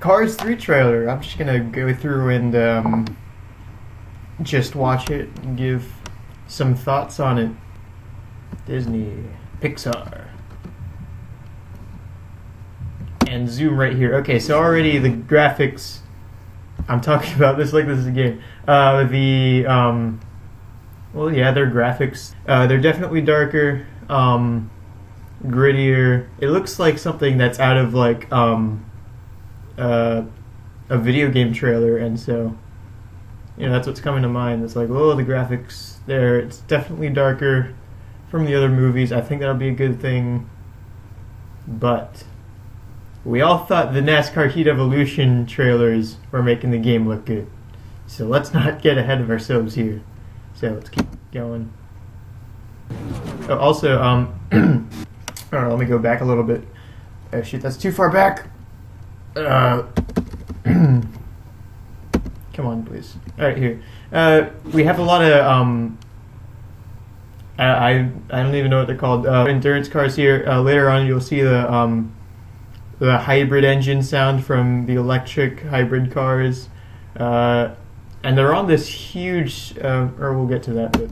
Cars 3 trailer. I'm just gonna go through and just watch it and give some thoughts on it. Disney, Pixar. And zoom right here. Okay, so already the graphics, I'm talking about this like this is a game. Well, yeah, their graphics. They're definitely darker, grittier. It looks like something that's out of like a video game trailer, and so that's what's coming to mind. It's like, oh, the graphics there. It's definitely darker from the other movies. I think that'll be a good thing, but we all thought the NASCAR Heat Evolution trailers were making the game look good. So let's not get ahead of ourselves here. So let's keep going. Oh, also, let me go back a little bit. Oh shoot, that's too far back. Come on, please. All right, here. We have a lot of I don't even know what they're called. Endurance cars here. Later on, you'll see the hybrid engine sound from the electric hybrid cars, and they're on this huge. Or we'll get to that, but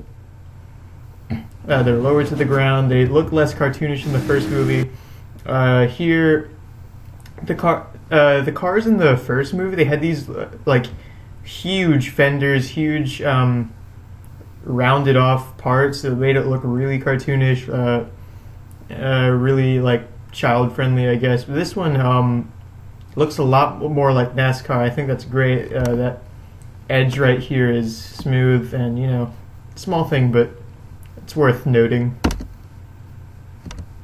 they're lower to the ground. They look less cartoonish in the first movie. Here, the cars in the first movie, they had these like huge fenders, huge rounded off parts that made it look really cartoonish, really like child friendly, I guess. But this one looks a lot more like NASCAR. I think that's great. That edge right here is smooth, and small thing, but it's worth noting.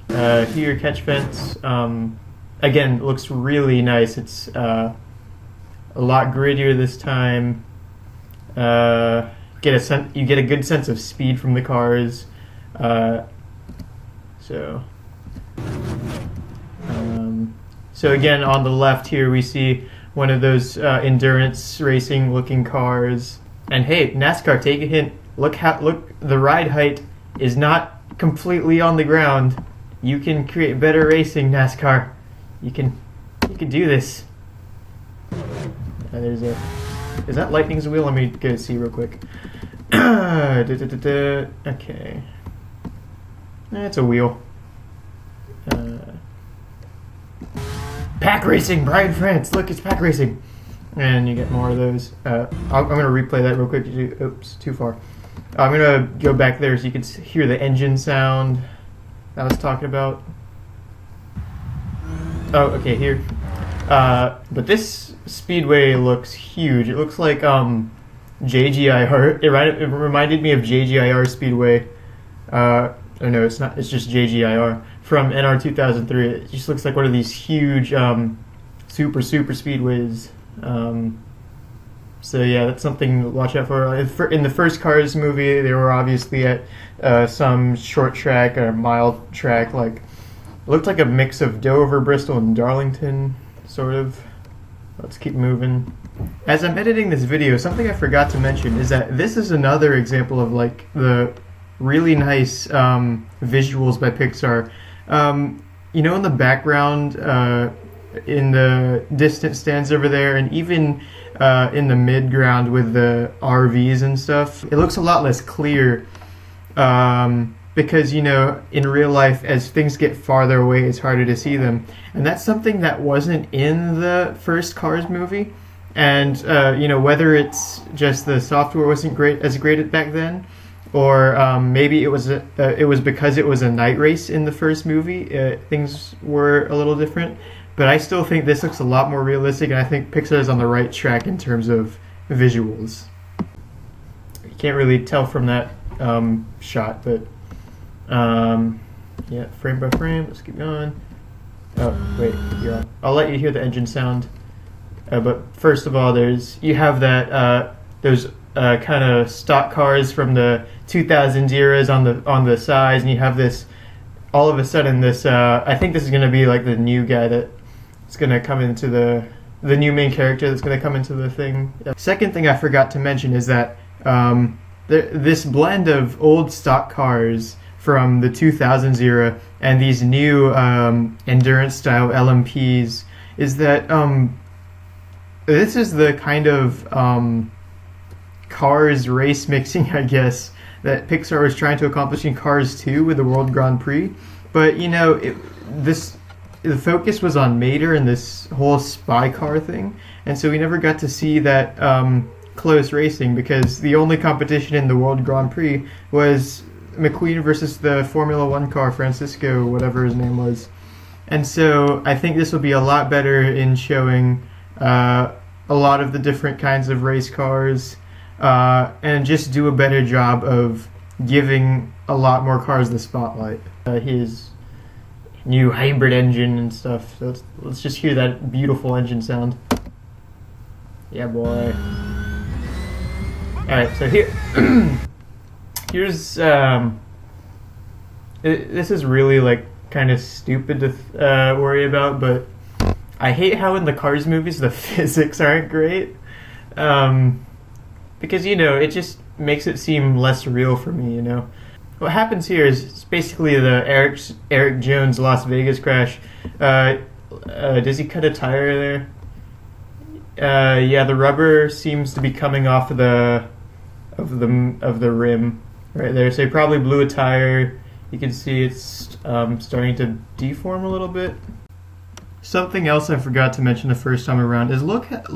Here, catch fence. Again, looks really nice. It's a lot grittier this time. You get a good sense of speed from the cars. So again, on the left here, we see one of those endurance racing looking cars. And hey, NASCAR, take a hint. Look, the ride height is not completely on the ground. You can create better racing, NASCAR. You can do this. Is that Lightning's wheel? Let me go see real quick. Okay. It's a wheel. Pack racing, Brian France. Look, it's pack racing. And you get more of those. I'm going to replay that real quick. Oops, too far. I'm going to go back there so you can hear the engine sound I was talking about. Oh, okay, here. But this Speedway looks huge. It looks like JGIR. It reminded me of JGIR Speedway. Oh no, it's not. It's just JGIR from NR 2003. It just looks like one of these huge super speedways. So yeah, that's something to watch out for. In the first Cars movie, they were obviously at some short track or mile track, like looked like a mix of Dover, Bristol, and Darlington, sort of. Let's keep moving. As I'm editing this video, something I forgot to mention is that this is another example of like the really nice visuals by Pixar. In the background, in the distant stands over there, and even in the mid-ground with the RVs and stuff, it looks a lot less clear because, in real life, as things get farther away, it's harder to see them. And that's something that wasn't in the first Cars movie. And, whether it's just the software wasn't as great back then, or maybe it was because it was a night race in the first movie, things were a little different. But I still think this looks a lot more realistic, and I think Pixar is on the right track in terms of visuals. You can't really tell from that shot, but yeah, frame by frame. Let's keep going. Oh, wait, you're on. I'll let you hear the engine sound. But first of all, you have that those kind of stock cars from the 2000s eras on the sides, and you have this. All of a sudden, this I think this is going to be like the new guy that's going to come into the new main character that's going to come into the thing. Second thing I forgot to mention is that this blend of old stock cars from the 2000s era and these new endurance style LMPs is that this is the kind of Cars race mixing, I guess, that Pixar was trying to accomplish in Cars 2 with the World Grand Prix. But, you know, the focus was on Mater and this whole spy car thing, and so we never got to see that close racing, because the only competition in the World Grand Prix was McQueen versus the Formula One car, Francisco, whatever his name was. And so I think this will be a lot better in showing a lot of the different kinds of race cars, and just do a better job of giving a lot more cars the spotlight. His new hybrid engine and stuff. So let's just hear that beautiful engine sound. Yeah, boy. Alright, so here's this is really like kind of stupid to worry about, but I hate how in the Cars movies the physics aren't great, because, you know, it just makes it seem less real for me, you know. What happens here is it's basically the Eric Jones Las Vegas crash. Does he cut a tire there? Yeah, the rubber seems to be coming off of the rim right there. So he probably blew a tire. You can see it's starting to deform a little bit. Something else I forgot to mention the first time around is look at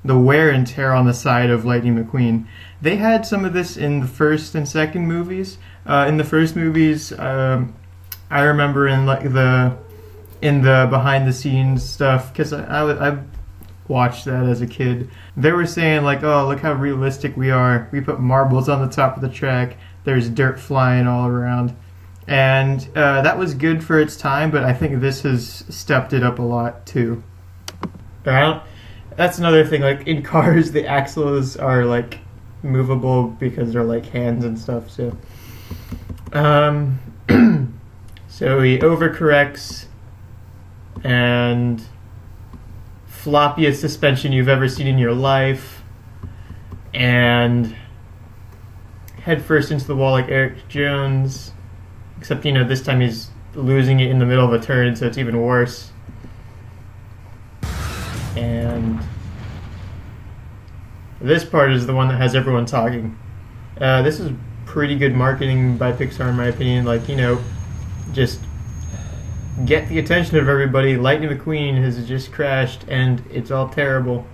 the wear and tear on the side of Lightning McQueen. They had some of this in the first and second movies. In the first movies, I remember in the behind the scenes stuff, because I watched that as a kid. They were saying like, oh, look how realistic we are. We put marbles on the top of the track. There's dirt flying all around. And that was good for its time, but I think this has stepped it up a lot too. That's another thing, like in Cars the axles are like movable because they're like hands and stuff, so so he overcorrects, and floppiest suspension you've ever seen in your life, and head first into the wall like Eric Jones, except, you know, this time he's losing it in the middle of a turn, so it's even worse. And this part is the one that has everyone talking. This is pretty good marketing by Pixar, in my opinion. Like, you know, just get the attention of everybody. Lightning McQueen has just crashed, and it's all terrible.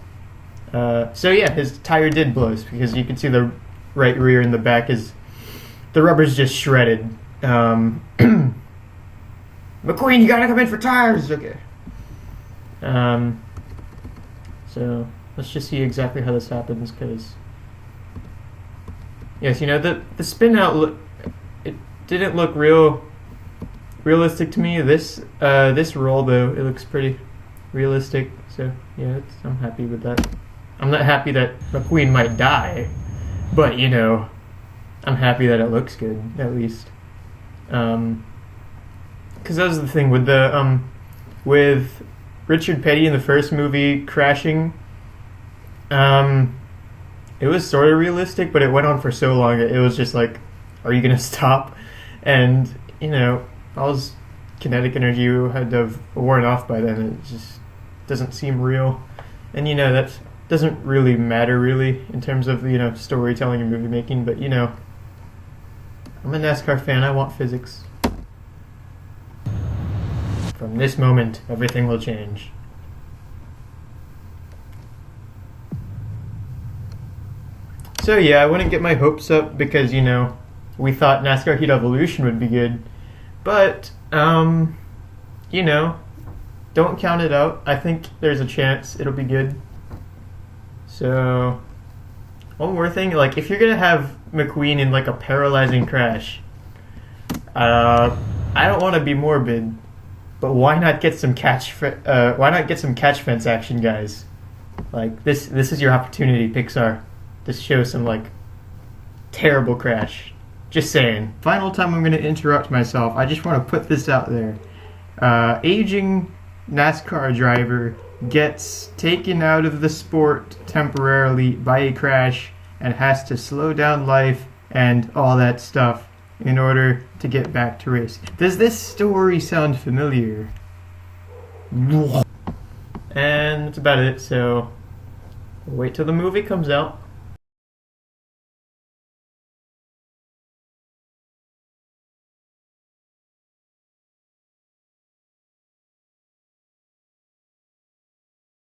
So yeah, his tire did blow, because you can see the right rear and the back is, the rubber's just shredded. McQueen, you gotta come in for tires! Okay. So let's just see exactly how this happens, because yes, you know, the spin out it didn't look realistic to me. This roll though, it looks pretty realistic. So yeah, I'm happy with that. I'm not happy that McQueen might die, but, you know, I'm happy that it looks good at least. Because that was the thing with the with Richard Petty in the first movie crashing. It was sort of realistic, but it went on for so long. It was just like, are you gonna stop? And, you know, all his kinetic energy had to have worn off by then. It just doesn't seem real. And, you know, that doesn't really matter really in terms of, you know, storytelling and movie making. But, you know, I'm a NASCAR fan. I want physics. From this moment, everything will change. So yeah, I wouldn't get my hopes up because, you know, we thought NASCAR Heat Evolution would be good. But, you know, don't count it out. I think there's a chance it'll be good. So, one more thing, like, if you're gonna have McQueen in like a paralyzing crash, I don't want to be morbid, but why not get some catch fence action, guys? Like, this is your opportunity, Pixar, to show some like terrible crash. Just saying. Final time I'm going to interrupt myself. I just want to put this out there. Aging NASCAR driver gets taken out of the sport temporarily by a crash and has to slow down life and all that stuff in order to get back to race. Does this story sound familiar? And that's about it. So wait till the movie comes out.